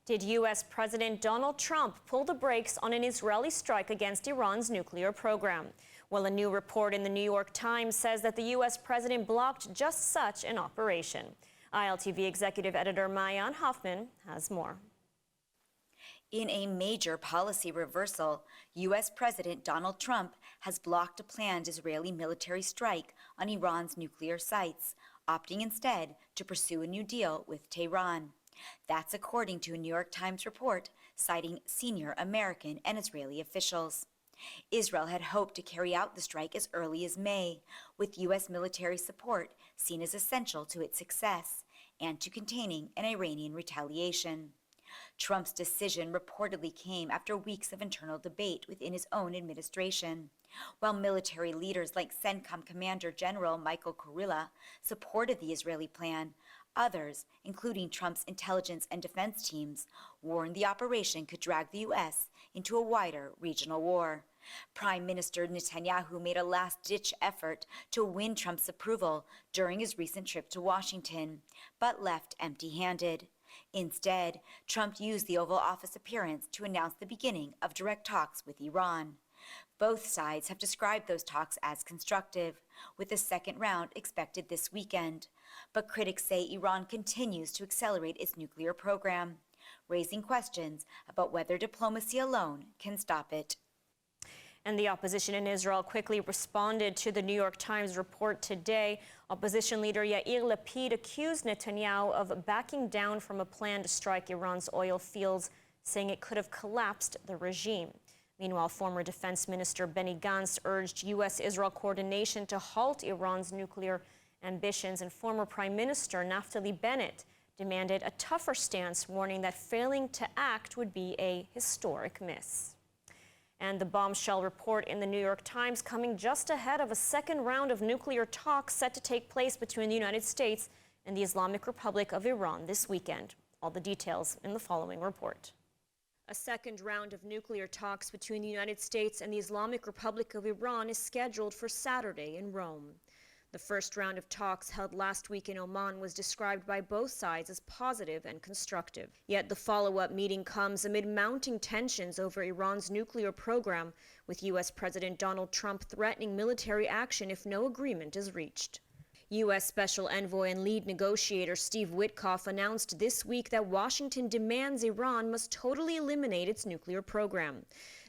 Did U.S. President Donald Trump pull the brakes on an Israeli strike against Iran's nuclear program? Well, a new report in the New York Times says that the U.S. president blocked just such an operation. ILTV executive editor Maayan Hoffman has more. In a major policy reversal, U.S. President Donald Trump has blocked a planned Israeli military strike on Iran's nuclear sites, opting instead to pursue a new deal with Tehran. That's according to a New York Times report citing senior American and Israeli officials. Israel had hoped to carry out the strike as early as May, with U.S. military support seen as essential to its success and to containing an Iranian retaliation. Trump's decision reportedly came after weeks of internal debate within his own administration. While military leaders like CENTCOM Commander General Michael Kurilla supported the Israeli plan, others, including Trump's intelligence and defense teams, warned the operation could drag the U.S. into a wider regional war. Prime Minister Netanyahu made a last-ditch effort to win Trump's approval during his recent trip to Washington, but left empty-handed. Instead, Trump used the Oval Office appearance to announce the beginning of direct talks with Iran. Both sides have described those talks as constructive, with the second round expected this weekend. But critics say Iran continues to accelerate its nuclear program, raising questions about whether diplomacy alone can stop it. And the opposition in Israel quickly responded to the New York Times report today. Opposition leader Yair Lapid accused Netanyahu of backing down from a plan to strike Iran's oil fields, saying it could have collapsed the regime. Meanwhile, former Defense Minister Benny Gantz urged U.S.-Israel coordination to halt Iran's nuclear ambitions, and former Prime Minister Naftali Bennett demanded a tougher stance, warning that failing to act would be a historic miss. And the bombshell report in the New York Times coming just ahead of a second round of nuclear talks set to take place between the United States and the Islamic Republic of Iran this weekend. All the details in the following report. A second round of nuclear talks between the United States and the Islamic Republic of Iran is scheduled for Saturday in Rome. The first round of talks held last week in Oman was described by both sides as positive and constructive. Yet the follow-up meeting comes amid mounting tensions over Iran's nuclear program, with U.S. President Donald Trump threatening military action if no agreement is reached. U.S. Special Envoy and lead negotiator Steve Witkoff announced this week that Washington demands Iran must totally eliminate its nuclear program.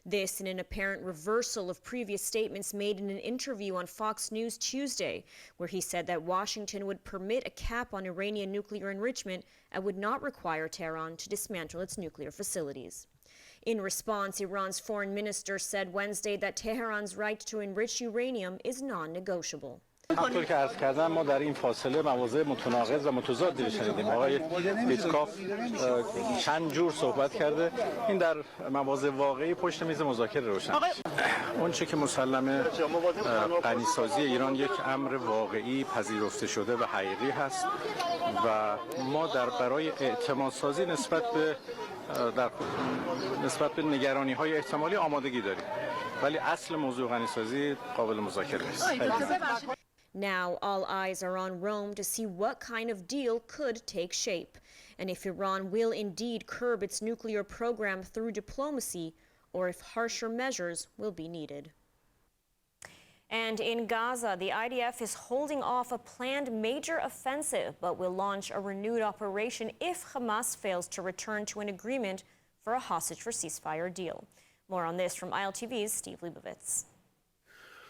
This in an apparent reversal of previous statements made in an interview on Fox News Tuesday, where he said that Washington would permit a cap on Iranian nuclear enrichment and would not require Tehran to dismantle its nuclear facilities. In response, Iran's foreign minister said Wednesday that Tehran's right to enrich uranium is non-negotiable. همونطور که عرض کردم ما در این فاصله مواضع متناقض و متضادی رو شنیدیم. آقای ویتکاف چند جور صحبت کرده. این در مواضع واقعی پشت میز مذاکره روشن میشه. اون چه که مسلمه غنیسازی ایران یک امر واقعی پذیرفته شده و حقیقی هست و ما برای اعتمادسازی نسبت به نگرانی‌های احتمالی آمادگی داریم. ولی اصل موضوع غنیسازی قابل مذاکره است. Now, all eyes are on Rome to see what kind of deal could take shape, and if Iran will indeed curb its nuclear program through diplomacy, or if harsher measures will be needed. And in Gaza, the IDF is holding off a planned major offensive, but will launch a renewed operation if Hamas fails to return to an agreement for a hostage for ceasefire deal. More on this from ILTV's Steve Leibovitz.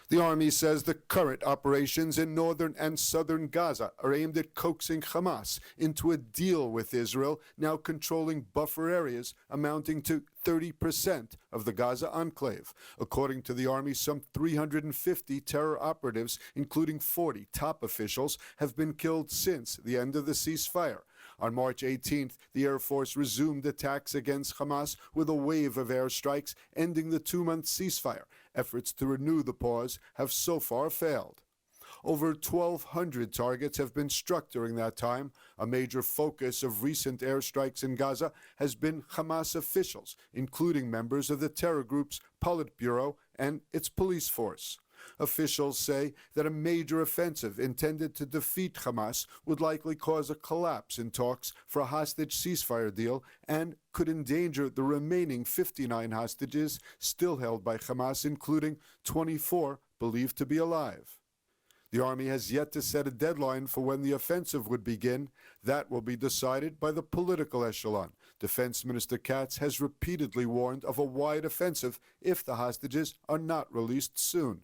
The Army says the current operations in northern and southern Gaza are aimed at coaxing Hamas into a deal with Israel, now controlling buffer areas amounting to 30% of the Gaza enclave. According to the Army, some 350 terror operatives, including 40 top officials, have been killed since the end of the ceasefire. On March 18th, the Air Force resumed attacks against Hamas with a wave of airstrikes, ending the two-month ceasefire. Efforts to renew the pause have so far failed. Over 1,200 targets have been struck during that time. A major focus of recent airstrikes in Gaza has been Hamas officials, including members of the terror group's Politburo and its police force. Officials say that a major offensive intended to defeat Hamas would likely cause a collapse in talks for a hostage ceasefire deal and could endanger the remaining 59 hostages still held by Hamas, including 24 believed to be alive. The army has yet to set a deadline for when the offensive would begin. That will be decided by the political echelon. Defense Minister Katz has repeatedly warned of a wide offensive if the hostages are not released soon.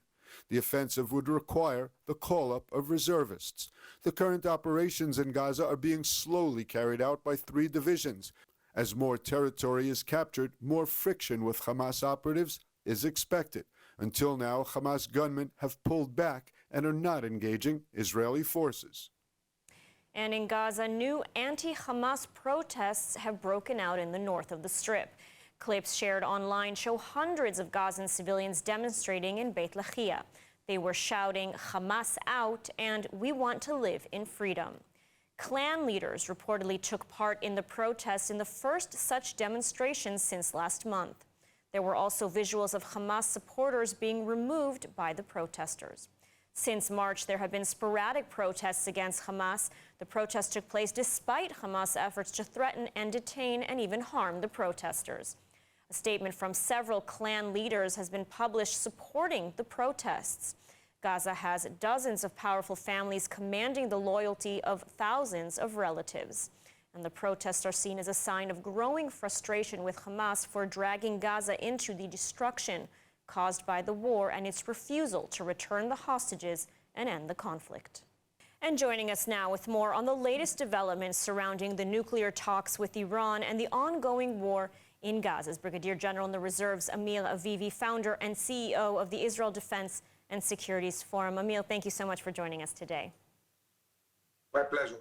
The offensive would require the call-up of reservists. The current operations in Gaza are being slowly carried out by 3 divisions. As more territory is captured, more friction with Hamas operatives is expected. Until now, Hamas gunmen have pulled back and are not engaging Israeli forces. And in Gaza, new anti-Hamas protests have broken out in the north of the Strip. Clips shared online show hundreds of Gazan civilians demonstrating in Beit Lahia. They were shouting, "Hamas out," and "We want to live in freedom." Clan leaders reportedly took part in the protests in the first such demonstration since last month. There were also visuals of Hamas supporters being removed by the protesters. Since March, there have been sporadic protests against Hamas. The protests took place despite Hamas efforts to threaten and detain and even harm the protesters. A statement from several clan leaders has been published supporting the protests. Gaza has dozens of powerful families commanding the loyalty of thousands of relatives. And the protests are seen as a sign of growing frustration with Hamas for dragging Gaza into the destruction caused by the war and its refusal to return the hostages and end the conflict. And joining us now with more on the latest developments surrounding the nuclear talks with Iran and the ongoing war in Gaza is Brigadier General in the Reserves Amir Avivi, founder and CEO of the Israel Defense and Securities Forum. Amir, thank you so much for joining us today. My pleasure.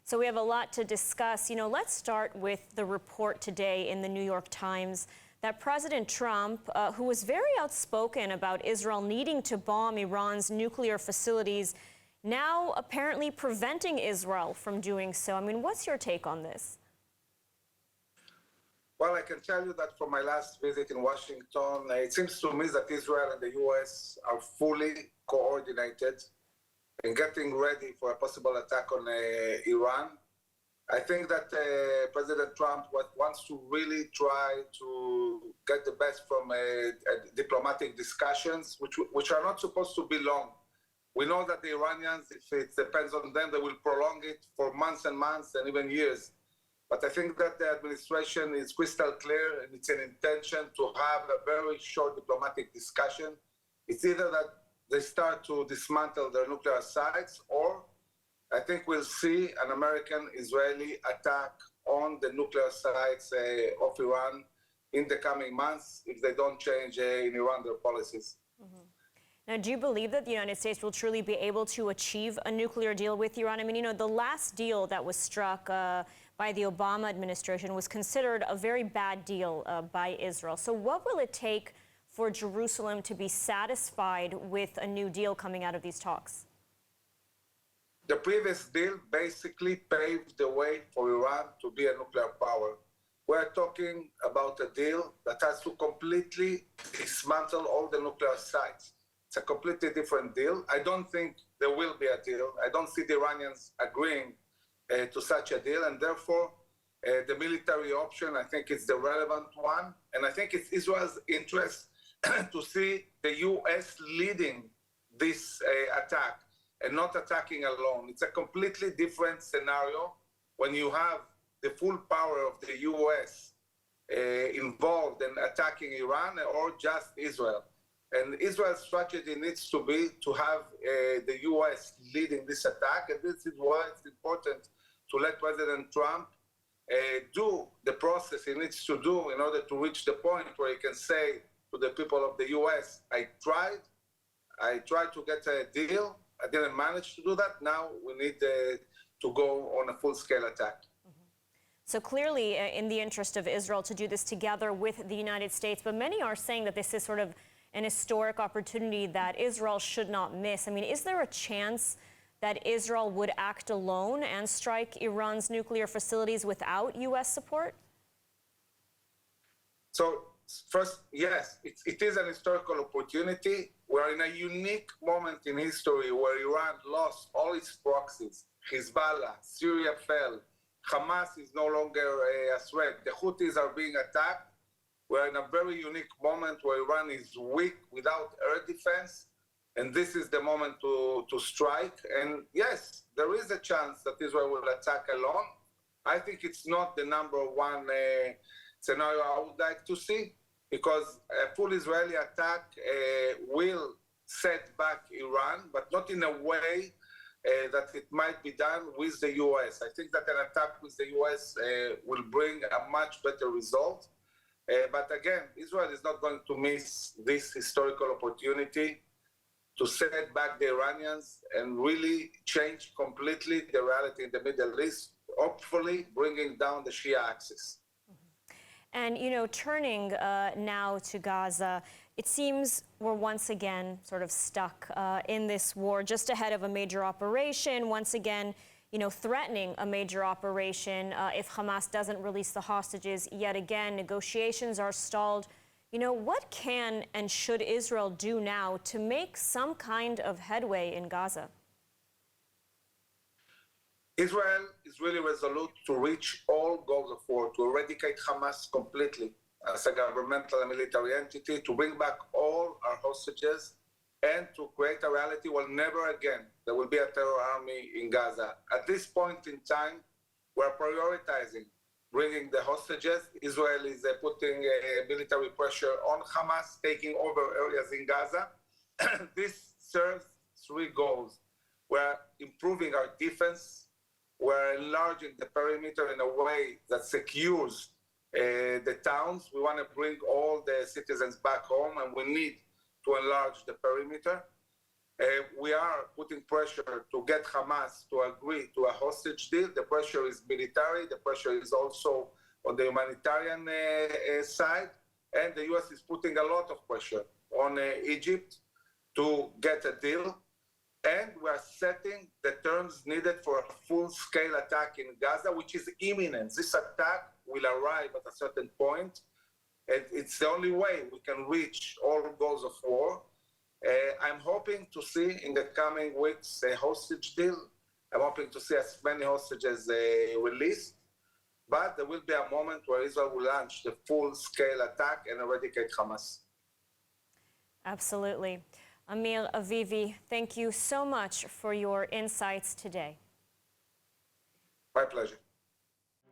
So we have a lot to discuss. Let's start with the report today in the New York Times that President Trump, who was very outspoken about Israel needing to bomb Iran's nuclear facilities, now apparently preventing Israel from doing so. I mean, what's your take on this? Well, I can tell you that from my last visit in Washington, it seems to me that Israel and the U.S. are fully coordinated in getting ready for a possible attack on Iran. I think that President Trump wants to really try to get the best from diplomatic discussions, which are not supposed to be long. We know that the Iranians, if it depends on them, they will prolong it for months and months and even years. But I think that the administration is crystal clear and it's an intention to have a very short diplomatic discussion. It's either that they start to dismantle their nuclear sites, or I think we'll see an American-Israeli attack on the nuclear sites of Iran in the coming months if they don't change in Iran their policies. Mm-hmm. Now, do you believe that the United States will truly be able to achieve a nuclear deal with Iran? I mean, the last deal that was struck by the Obama administration was considered a very bad deal by Israel. So what will it take for Jerusalem to be satisfied with a new deal coming out of these talks? The previous deal basically paved the way for Iran to be a nuclear power. We're talking about a deal that has to completely dismantle all the nuclear sites. It's a completely different deal. I don't think there will be a deal. I don't see the Iranians agreeing to such a deal, and therefore the military option, I think, is the relevant one. And I think it's Israel's interest to see the U.S. leading this attack and not attacking alone. It's a completely different scenario when you have the full power of the U.S. Involved in attacking Iran or just Israel. And Israel's strategy needs to be to have the U.S. leading this attack, and this is why it's important to let President Trump do the process he needs to do in order to reach the point where he can say to the people of the U.S., I tried to get a deal, I didn't manage to do that, now we need to go on a full-scale attack. So clearly in the interest of Israel to do this together with the United States, but many are saying that this is sort of an historic opportunity that Israel should not miss. I mean, is there a chance that Israel would act alone and strike Iran's nuclear facilities without U.S. support? So First, yes, it is an historical opportunity. We're in a unique moment in history where Iran lost all its proxies. Hezbollah, Syria fell. Hamas is no longer a threat. The Houthis are being attacked. We're in a very unique moment where Iran is weak without air defense. And this is the moment to strike. And yes, there is a chance that Israel will attack alone. I think it's not the number one scenario I would like to see, because a full Israeli attack will set back Iran, but not in a way that it might be done with the U.S. I think that an attack with the U.S. Will bring a much better result. But again, Israel is not going to miss this historical opportunity to set back the Iranians and really change completely the reality in the Middle East, hopefully bringing down the Shia axis. And, you know, turning now to Gaza, it seems we're once again sort of stuck in this war just ahead of a major operation, once again, you know, threatening a major operation if Hamas doesn't release the hostages yet again. Negotiations are stalled. You know, what can and should Israel do now to make some kind of headway in Gaza? Israel is really resolute to reach all goals of war, to eradicate Hamas completely as a governmental and military entity, to bring back all our hostages, and to create a reality where never again there will be a terror army in Gaza. At this point in time, we're prioritizing bringing the hostages. Israel is putting military pressure on Hamas, taking over areas in Gaza. This serves three goals. We're improving our defense. We're enlarging the perimeter in a way that secures the towns. We want to bring all the citizens back home, and we need to enlarge the perimeter. We are putting pressure to get Hamas to agree to a hostage deal. The pressure is military. The pressure is also on the humanitarian side. And the U.S. is putting a lot of pressure on Egypt to get a deal. And we are setting the terms needed for a full-scale attack in Gaza, which is imminent. This attack will arrive at a certain point. And it's the only way we can reach all goals of war. I'm hoping to see in the coming weeks a hostage deal. I'm hoping to see as many hostages released. But there will be a moment where Israel will launch the full-scale attack and eradicate Hamas. Absolutely. Amir Avivi, thank you so much for your insights today. My pleasure.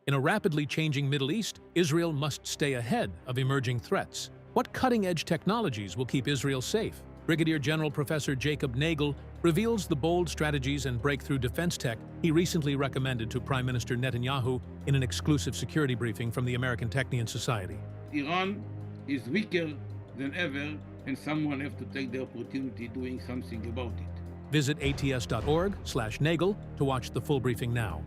In a rapidly changing Middle East, Israel must stay ahead of emerging threats. What cutting-edge technologies will keep Israel safe? Brigadier General Professor Jacob Nagel reveals the bold strategies and breakthrough defense tech he recently recommended to Prime Minister Netanyahu in an exclusive security briefing from the American Technion Society. Iran is weaker than ever, and someone has to take the opportunity doing something about it. Visit ats.org/Nagel to watch the full briefing now.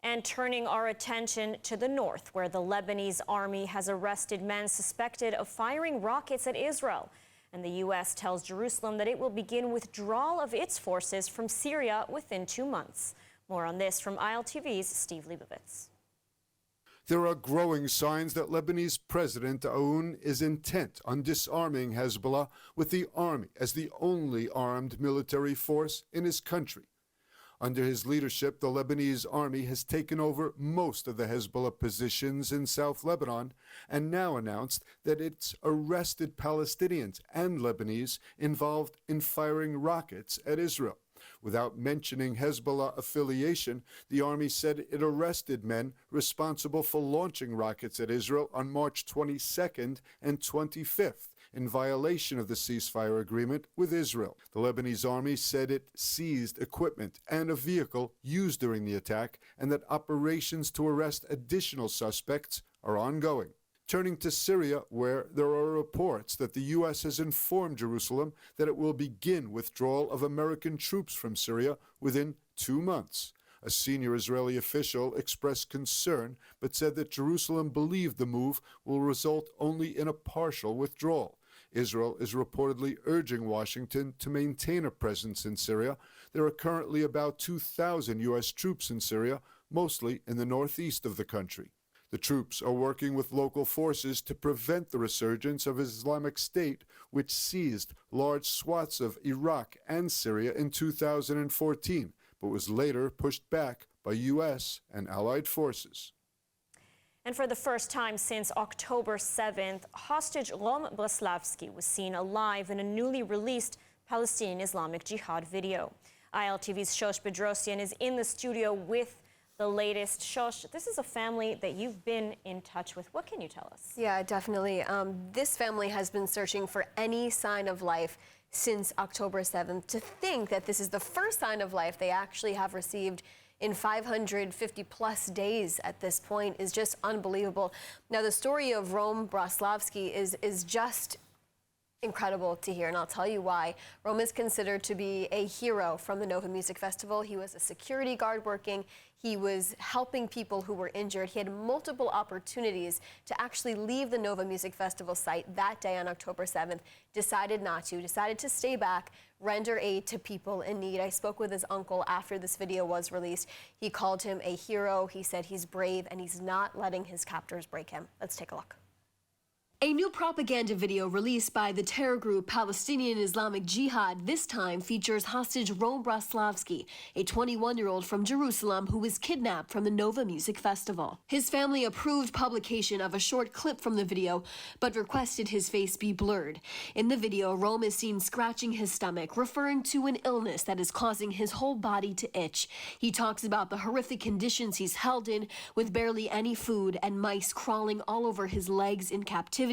And turning our attention to the north, where the Lebanese army has arrested men suspected of firing rockets at Israel. And the U.S. tells Jerusalem that it will begin withdrawal of its forces from Syria within 2 months. More on this from ILTV's Steve Leibovitz. There are growing signs that Lebanese President Aoun is intent on disarming Hezbollah, with the army as the only armed military force in his country. Under his leadership, the Lebanese army has taken over most of the Hezbollah positions in South Lebanon and now announced that it's arrested Palestinians and Lebanese involved in firing rockets at Israel. Without mentioning Hezbollah affiliation, the army said it arrested men responsible for launching rockets at Israel on March 22nd and 25th. In violation of the ceasefire agreement with Israel. The Lebanese army said it seized equipment and a vehicle used during the attack, and that operations to arrest additional suspects are ongoing. Turning to Syria, where there are reports that the U.S. has informed Jerusalem that it will begin withdrawal of American troops from Syria within 2 months. A senior Israeli official expressed concern, but said that Jerusalem believed the move will result only in a partial withdrawal. Israel is reportedly urging Washington to maintain a presence in Syria. There are currently about 2,000 U.S. troops in Syria, mostly in the northeast of the country. The troops are working with local forces to prevent the resurgence of Islamic State, which seized large swaths of Iraq and Syria in 2014, but was later pushed back by U.S. and allied forces. And for the first time since October 7th, hostage Rom Braslavsky was seen alive in a newly released Palestinian Islamic Jihad video. ILTV's Shosh Bedrosian is in the studio with the latest. Shosh, this is a family that you've been in touch with. What can you tell us? Yeah, definitely. This family has been searching for any sign of life since October 7th. To think that this is the first sign of life they actually have received in 550 plus days at this point is just unbelievable. Now, the story of Rom Braslavsky is just incredible to hear, and I'll tell you why. Rom is considered to be a hero from the Nova Music Festival. He was a security guard working. He was helping people who were injured. He had multiple opportunities to actually leave the Nova Music Festival site that day on October 7th, decided not to, decided to stay back, render aid to people in need. I spoke with his uncle after this video was released. He called him a hero. He said he's brave and he's not letting his captors break him. Let's take a look. A new propaganda video released by the terror group Palestinian Islamic Jihad this time features hostage Rom Braslavsky, a 21-year-old from Jerusalem who was kidnapped from the Nova Music Festival. His family approved publication of a short clip from the video, but requested his face be blurred. In the video, Rom is seen scratching his stomach, referring to an illness that is causing his whole body to itch. He talks about the horrific conditions he's held in, with barely any food and mice crawling all over his legs in captivity,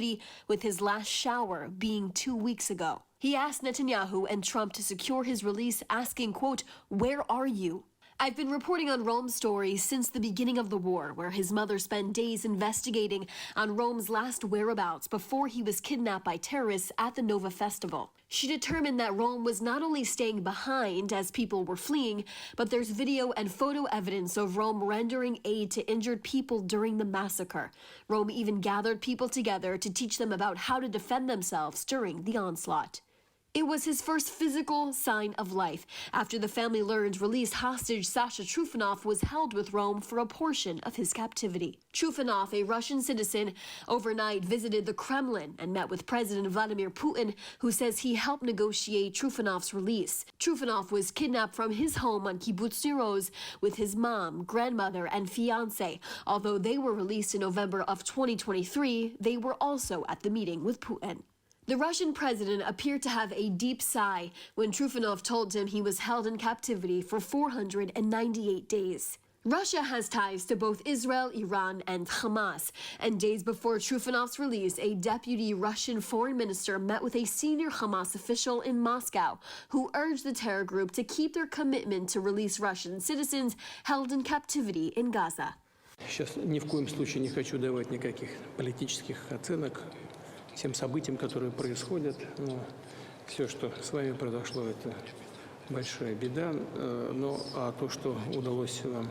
with his last shower being 2 weeks ago. He asked Netanyahu and Trump to secure his release, asking, quote, "Where are you?" I've been reporting on Rom's story since the beginning of the war, where his mother spent days investigating on Rom's last whereabouts before he was kidnapped by terrorists at the Nova Festival. She determined that Rom was not only staying behind as people were fleeing, but there's video and photo evidence of Rom rendering aid to injured people during the massacre. Rom even gathered people together to teach them about how to defend themselves during the onslaught. It was his first physical sign of life after the family learned released hostage Sasha Trufanov was held with Rom for a portion of his captivity. Trufanov, a Russian citizen, overnight visited the Kremlin and met with President Vladimir Putin, who says he helped negotiate Trufanov's release. Trufanov was kidnapped from his home on Kibbutz Niroz with his mom, grandmother, and fiancé. Although they were released in November of 2023, they were also at the meeting with Putin. The Russian president appeared to have a deep sigh when Trufanov told him he was held in captivity for 498 days. Russia has ties to both Israel, Iran, and Hamas. And days before Trufanov's release, a deputy Russian foreign minister met with a senior Hamas official in Moscow who urged the terror group to keep their commitment to release Russian citizens held in captivity in Gaza. Сейчас ни в коем случае не хочу давать никаких политических оценок тем событиям, которые происходят. Но все, что с вами произошло, это большая беда. А то, что удалось вам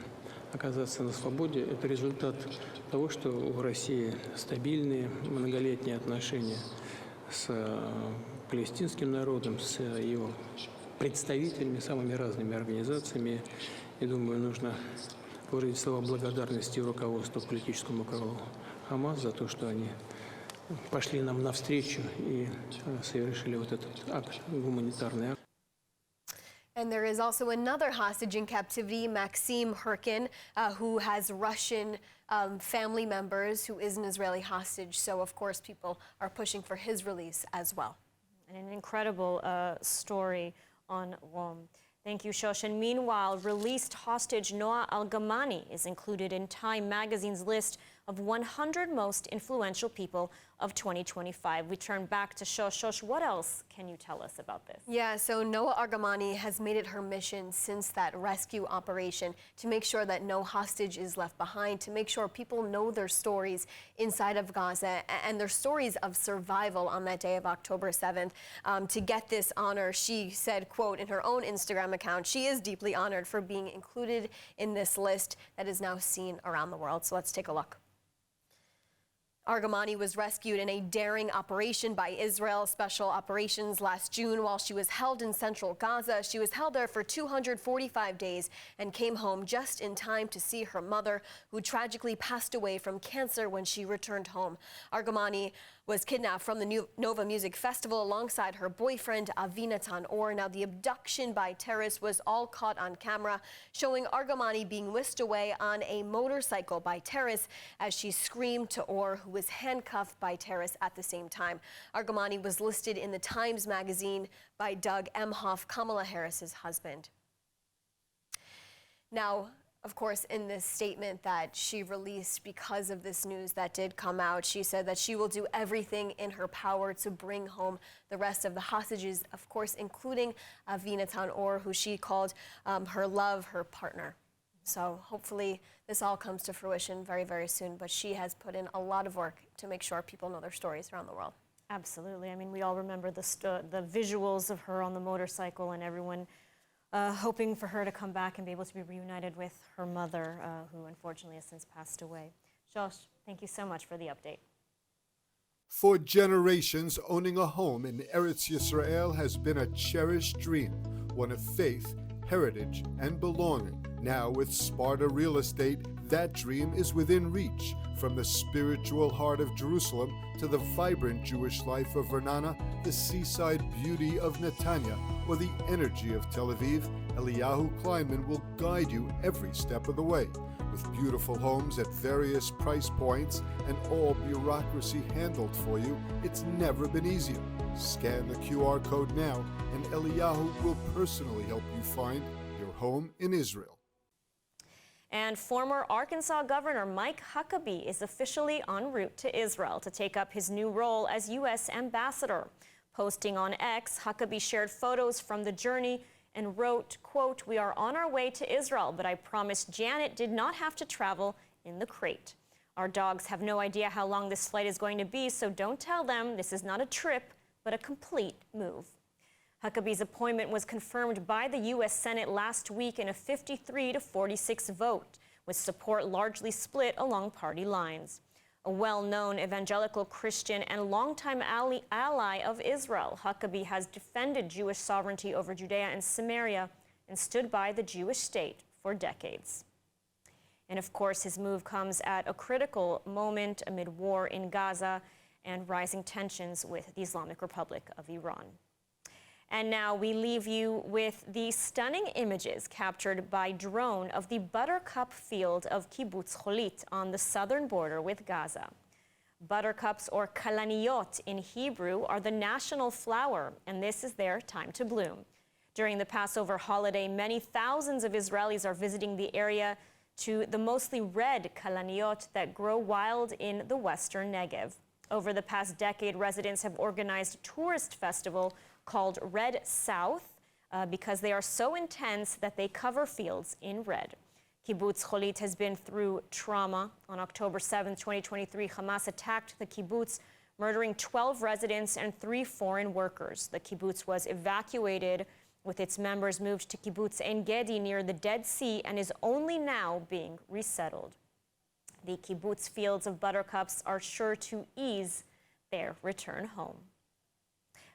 оказаться на свободе, это результат того, что в России стабильные многолетние отношения с палестинским народом, с его представителями, самыми разными организациями. И думаю, нужно выразить слова благодарности руководству политическому крылу ХАМАС за то, что они пошли нам навстречу и совершили вот этот акт, гуманитарный акт. And there is also another hostage in captivity, Maxim Herkin, who has Russian family members, who is an Israeli hostage. So, of course, people are pushing for his release as well. And an incredible story on Rom. Thank you, Shosh. And meanwhile, released hostage Noah Al-Gamani is included in Time magazine's list of 100 most influential people of 2025. We turn back to Shosh. Shosh, what else can you tell us about this? Yeah, so Noah Al-Gamani has made it her mission since that rescue operation to make sure that no hostage is left behind, to make sure people know their stories inside of Gaza and their stories of survival on that day of October 7th. To get this honor, she said, quote, in her own Instagram account, she is deeply honored for being included in this list that is now seen around the world. So let's take a look. Argamani was rescued in a daring operation by Israel Special Operations last June while she was held in central Gaza. She was held there for 245 days and came home just in time to see her mother, who tragically passed away from cancer when she returned home. Argamani was kidnapped from the Nova Music Festival alongside her boyfriend, Avinatan Or. Now, the abduction by terrorists was all caught on camera, showing Argamani being whisked away on a motorcycle by terrorists as she screamed to Or, who was handcuffed by terrorists at the same time. Argamani was listed in the Times magazine by Doug Emhoff, Kamala Harris's husband. Now, of course, in this statement that she released because of this news that did come out, she said that she will do everything in her power to bring home the rest of the hostages, of course, including Avinatan Or, who she called her love, her partner. So hopefully this all comes to fruition very, very soon. But she has put in a lot of work to make sure people know their stories around the world. Absolutely. I mean, we all remember the visuals of her on the motorcycle and everyone hoping for her to come back and be able to be reunited with her mother, who unfortunately has since passed away. Josh, thank you so much for the update. For generations, owning a home in Eretz Yisrael has been a cherished dream, one of faith, heritage, and belonging. Now, with Sparta Real Estate, that dream is within reach. From the spiritual heart of Jerusalem to the vibrant Jewish life of Vernana, the seaside beauty of Netanya, or the energy of Tel Aviv, Eliyahu Kleinman will guide you every step of the way. With beautiful homes at various price points and all bureaucracy handled for you, it's never been easier. Scan the QR code now, and Eliyahu will personally help you find your home in Israel. And former Arkansas Governor Mike Huckabee is officially en route to Israel to take up his new role as U.S. Ambassador. Posting on X, Huckabee shared photos from the journey and wrote, quote, "We are on our way to Israel, but I promised Janet did not have to travel in the crate. Our dogs have no idea how long this flight is going to be, so don't tell them this is not a trip, but a complete move." Huckabee's appointment was confirmed by the U.S. Senate last week in a 53-46 vote, with support largely split along party lines. A well-known evangelical Christian and longtime ally of Israel, Huckabee has defended Jewish sovereignty over Judea and Samaria and stood by the Jewish state for decades. And of course, his move comes at a critical moment amid war in Gaza and rising tensions with the Islamic Republic of Iran. And now we leave you with the stunning images captured by drone of the buttercup field of Kibbutz Cholit on the southern border with Gaza. Buttercups, or kalaniyot in Hebrew, are the national flower, and this is their time to bloom. During the Passover holiday, many thousands of Israelis are visiting the area to the mostly red kalaniyot that grow wild in the western Negev. Over the past decade, residents have organized a tourist festival called Red South because they are so intense that they cover fields in red. Kibbutz Cholit has been through trauma. On October 7, 2023, Hamas attacked the kibbutz, murdering 12 residents and 3 foreign workers. The kibbutz was evacuated, with its members moved to Kibbutz Ein Gedi near the Dead Sea, and is only now being resettled. The kibbutz fields of buttercups are sure to ease their return home.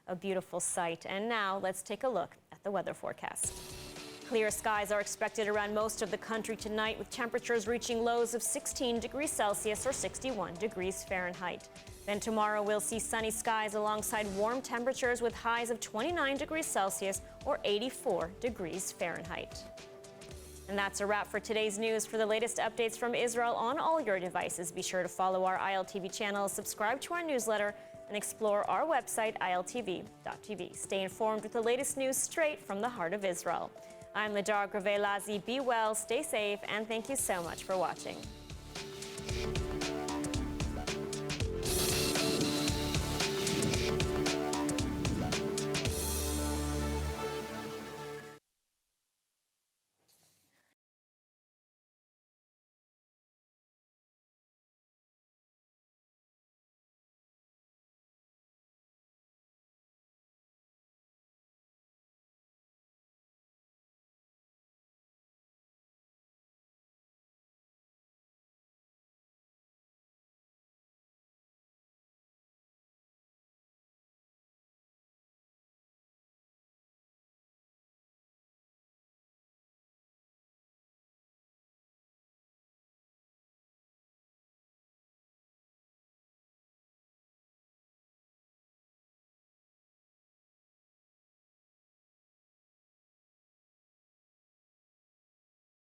A beautiful sight. And now let's take a look at the weather forecast. Clear skies are expected around most of the country tonight, with temperatures reaching lows of 16 degrees Celsius or 61 degrees Fahrenheit. Then tomorrow we'll see sunny skies alongside warm temperatures with highs of 29 degrees Celsius or 84 degrees Fahrenheit. And that's a wrap for today's news. For the latest updates from Israel on all your devices, be sure to follow our ILTV channel, subscribe to our newsletter, and explore our website, ILTV.tv. Stay informed with the latest news straight from the heart of Israel. I'm Ladar Grave-Lazi. Be well, stay safe, and thank you so much for watching.